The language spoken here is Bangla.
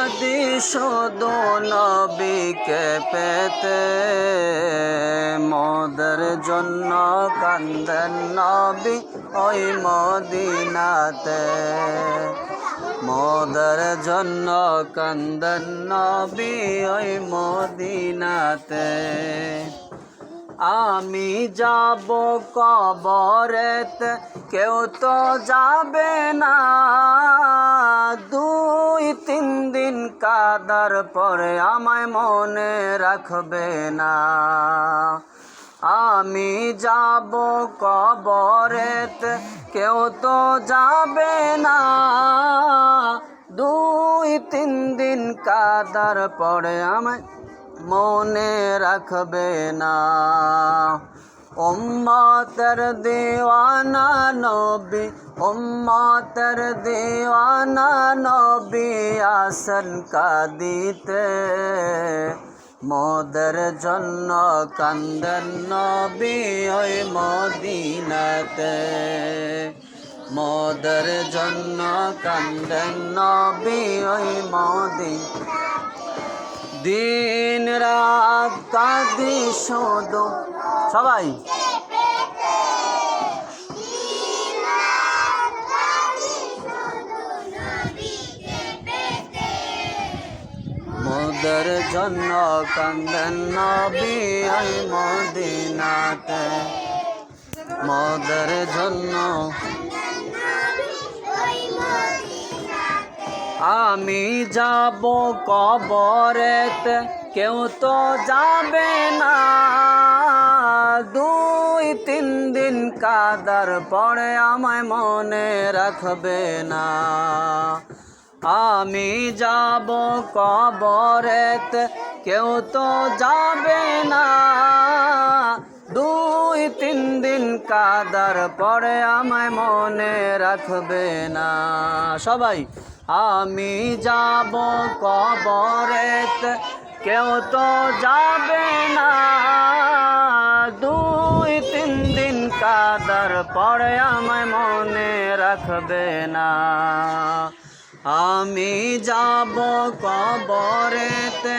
কাঁদি শুধু নবীকে পেতে, মোদের জন্য কান্দেন নবী ওই মদিনাতে। মোদের জন্য কান্দেন নবী ওই মদিনাতে। আমি যাব কবরেতে, কেউ তো যাবে না, 2-3 দিন কাদার পরে আমায় মনে রাখবে না। আমি যাব কবরেতে, কেউ তো যাবে না, 2-3 দিন কাদার পরে আমায় মনে রাখবে না। উম্মতের দিওয়ানা নবী, উম্মতের দিওয়ানা নবী আসেন কাঁদিতে, মোদের জন্য কান্দেন নবী ওই মদিনাতে। মোদের জন্য কান্দেন নবী ওই মদিনাতে। দিন রাত কাঁদি শুধু, সবাই মোদের জন্য কান্দেন নবী ওই মদিনাতে। মোদের জন্য আমি যাব কবরেতে, কেউ তো যাবে না, 2-3 দিন কাদার পরে আমায় মনে রাখবে না। আমি যাব কবরেতে, কেউ তো যাবে না, 2-3 দিন কাদার পরে আমায় মনে রাখবে না। সবাই আমি যাব কবরেতে, কেউ তো যাবে না, 2-3 দিন কাদার পরে আমায় মনে রাখবে না। আমি যাব কবরেতে,